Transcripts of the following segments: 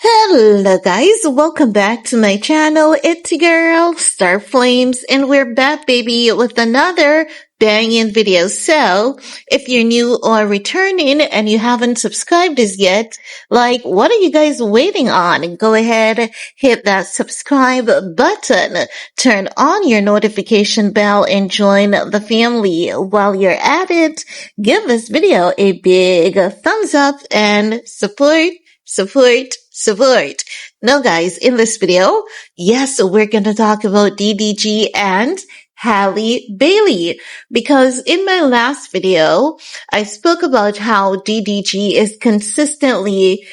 Hello guys, welcome back to my channel. It's your girl, Starflames, and we're back baby with another banging video. So, if you're new or returning and you haven't subscribed as yet, like what are you guys waiting on? Go ahead, hit that subscribe button, turn on your notification bell and join the family. While you're at it, give this video a big thumbs up and support. Now guys, in this video, yes, we're going to talk about DDG and Halle-bailey, because in my last video, I spoke about how DDG is consistently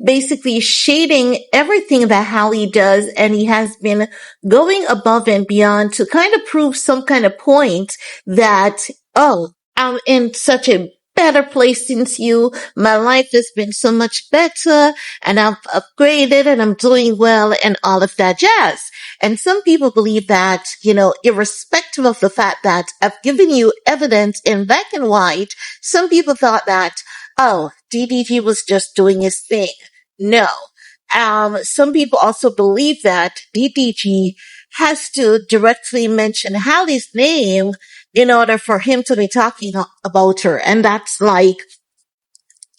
basically shading everything that Halle does, and he has been going above and beyond to kind of prove some kind of point that, oh, I'm in such a better place since you. My life has been so much better and I've upgraded and I'm doing well and all of that jazz. And some people believe that, irrespective of the fact that I've given you evidence in black and white, some people thought that, oh, DDG was just doing his thing. No. Some people also believe that DDG has to directly mention Halle's name in order for him to be talking about her. And that's like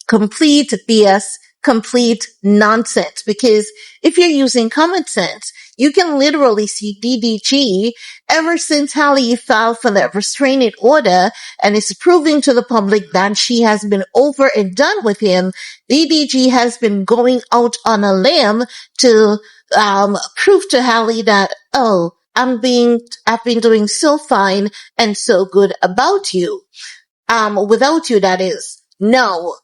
complete BS, complete nonsense. Because if you're using common sense, you can literally see DDG ever since Halle filed for the restraining order and is proving to the public that she has been over and done with him. DDG has been going out on a limb to prove to Halle that, oh, I've been doing so fine and so good about you. Without you, that is. No.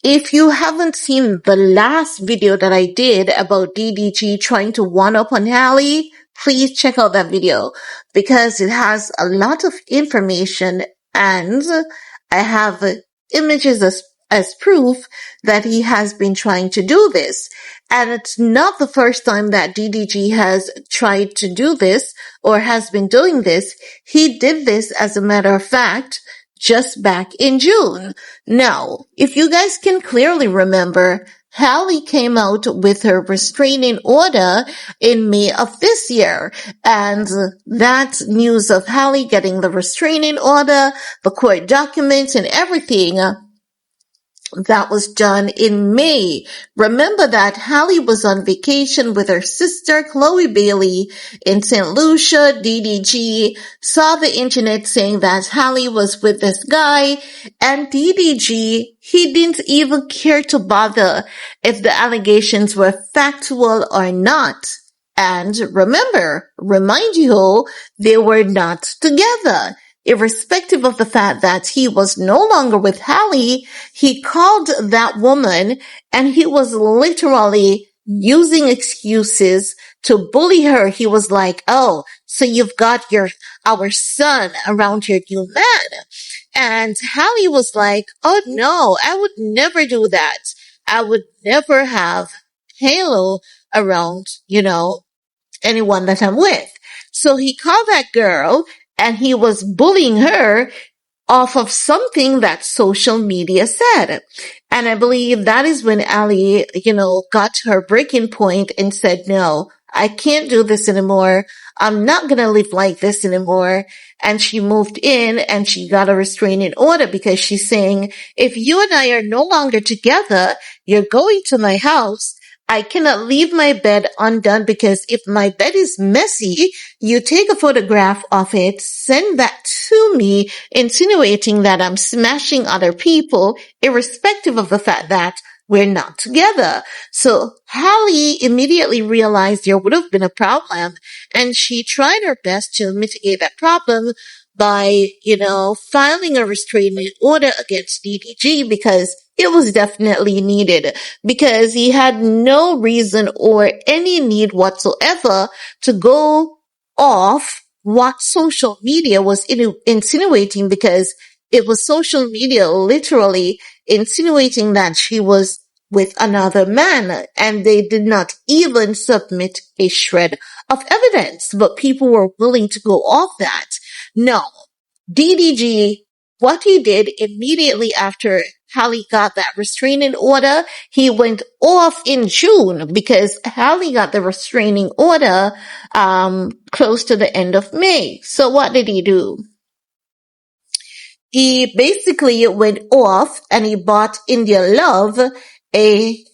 If you haven't seen the last video that I did about DDG trying to one-up on Halle, please check out that video because it has a lot of information and I have images as proof that he has been trying to do this. And it's not the first time that DDG has tried to do this or has been doing this. He did this, as a matter of fact, just back in June. Now, if you guys can clearly remember, Halle came out with her restraining order in May of this year. And that news of Halle getting the restraining order, the court documents and everything, that was done in May. Remember that Halle was on vacation with her sister Chloe Bailey in St. Lucia. DDG saw the internet saying that Halle was with this guy, and DDG, he didn't even care to bother if the allegations were factual or not. And remind you, they were not together. Irrespective of the fact that he was no longer with Halle, he called that woman and he was literally using excuses to bully her. He was like, oh, so you've got our son around your new man. And Halle was like, oh no, I would never do that. I would never have Halo around, anyone that I'm with. So he called that girl and he was bullying her off of something that social media said. And I believe that is when Halle, got her breaking point and said, no, I can't do this anymore. I'm not going to live like this anymore. And she moved in and she got a restraining order because she's saying, if you and I are no longer together, you're going to my house. I cannot leave my bed undone because if my bed is messy, you take a photograph of it, send that to me, insinuating that I'm smashing other people, irrespective of the fact that we're not together. So Halle immediately realized there would have been a problem, and she tried her best to mitigate that problem by, filing a restraining order against DDG because it was definitely needed, because he had no reason or any need whatsoever to go off what social media was insinuating, because it was social media literally insinuating that she was with another man, and they did not even submit a shred of evidence, but people were willing to go off that. No, DDG what he did immediately after Halle got that restraining order, he went off in June because Halle got the restraining order close to the end of May. So what did he do? He basically went off and he bought indialove a,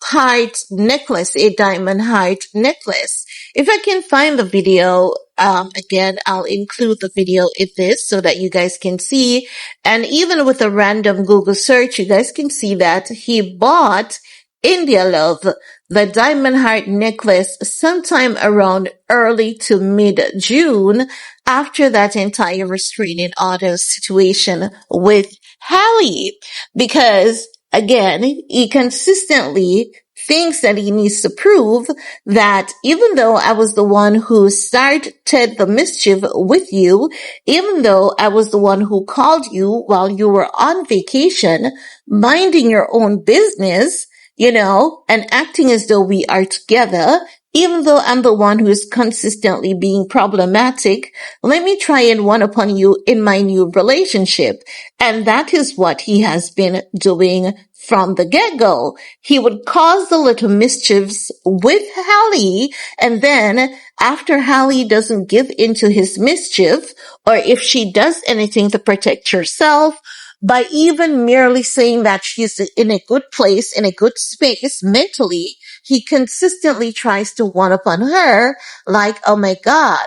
heart necklace, a diamond heart necklace. If I can find the video, again, I'll include the video in this so that you guys can see. And even with a random Google search, you guys can see that he bought indialove, the diamond heart necklace, sometime around early to mid-June after that entire restraining order situation with Halle. Because again, he consistently thinks that he needs to prove that even though I was the one who started the mischief with you, even though I was the one who called you while you were on vacation, minding your own business, and acting as though we are together, even though I'm the one who is consistently being problematic, let me try and one upon you in my new relationship. And that is what he has been doing from the get-go. He would cause the little mischiefs with Halle, and then after Halle doesn't give into his mischief, or if she does anything to protect herself, by even merely saying that she's in a good place, in a good space mentally, he consistently tries to one up on her like, oh my God,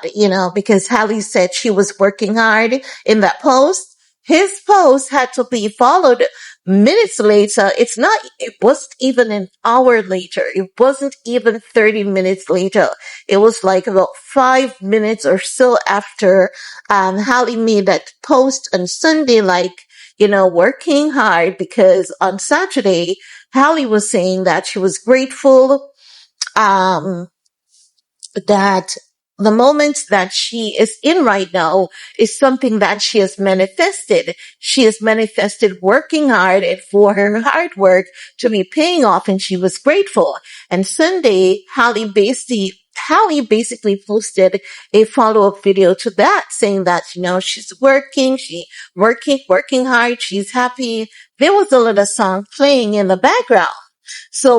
because Halle said she was working hard in that post. His post had to be followed minutes later. It wasn't even an hour later. It wasn't even 30 minutes later. It was like about 5 minutes or so after, Halle made that post on Sunday, like, working hard, because on Saturday, Halle was saying that she was grateful, that the moment that she is in right now is something that she has manifested. She has manifested working hard and for her hard work to be paying off, and she was grateful. And Sunday, Halle basically posted a follow-up video to that saying that, she's working hard. She's happy. There was a little song playing in the background. So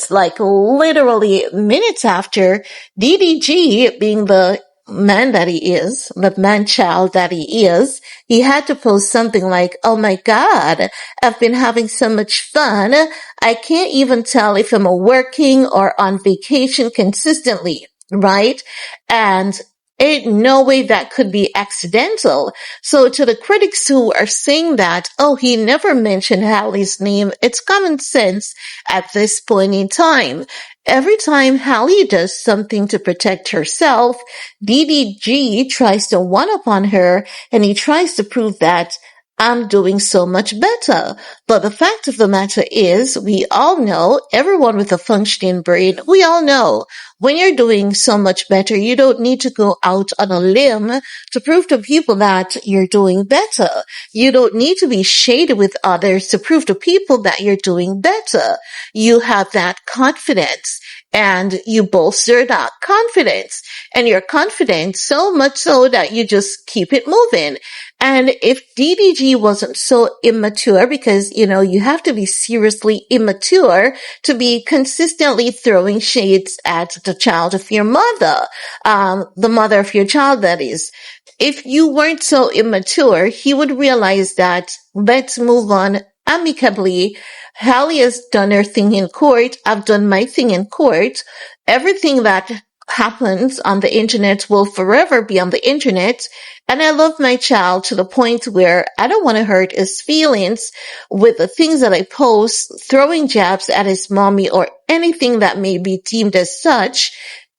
like literally minutes after, DDG, being the man that he is, the man child that he is, he had to post something like, oh my God, I've been having so much fun. I can't even tell if I'm working or on vacation consistently, right? And ain't no way that could be accidental. So to the critics who are saying that, oh, he never mentioned Halle's name, it's common sense at this point in time. Every time Halle does something to protect herself, DDG tries to one up on her, and he tries to prove that I'm doing so much better. But the fact of the matter is, we all know, everyone with a functioning brain, we all know, when you're doing so much better, you don't need to go out on a limb to prove to people that you're doing better. You don't need to be shady with others to prove to people that you're doing better. You have that confidence, and you bolster that confidence, and you're confident so much so that you just keep it moving. And if DDG wasn't so immature, because, you have to be seriously immature to be consistently throwing shades at the child of your mother, the mother of your child, that is. If you weren't so immature, he would realize that let's move on amicably. Halle has done her thing in court. I've done my thing in court. Everything that happens on the internet will forever be on the internet. And I love my child to the point where I don't want to hurt his feelings with the things that I post, throwing jabs at his mommy or anything that may be deemed as such,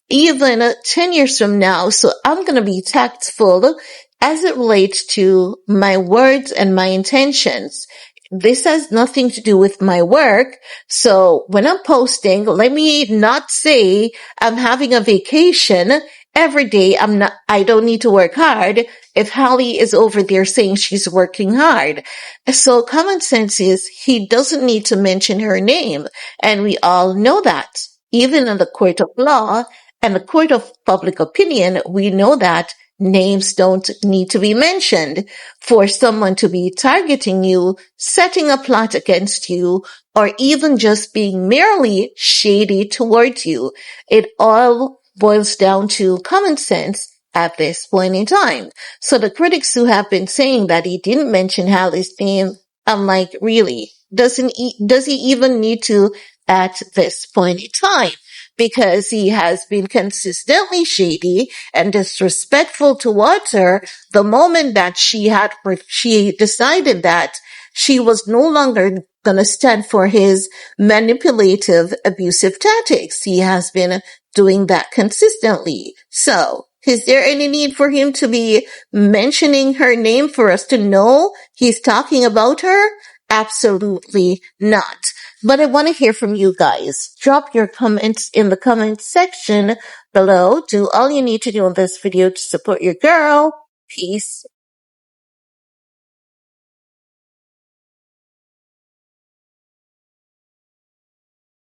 even 10 years from now. So I'm going to be tactful as it relates to my words and my intentions. This has nothing to do with my work. So when I'm posting, let me not say I'm having a vacation every day. I don't need to work hard if Halle is over there saying she's working hard. So common sense is he doesn't need to mention her name. And we all know that. Even in the court of law and the court of public opinion, we know that names don't need to be mentioned. For someone to be targeting you, setting a plot against you, or even just being merely shady towards you, it all boils down to common sense at this point in time. So the critics who have been saying that he didn't mention Halle's name, I'm like, really? Does he even need to at this point in time? Because he has been consistently shady and disrespectful towards her the moment that she decided that she was no longer going to stand for his manipulative, abusive tactics. He has been doing that consistently. So, is there any need for him to be mentioning her name for us to know he's talking about her? Absolutely not. But I want to hear from you guys. Drop your comments in the comment section below. Do all you need to do on this video to support your girl. Peace.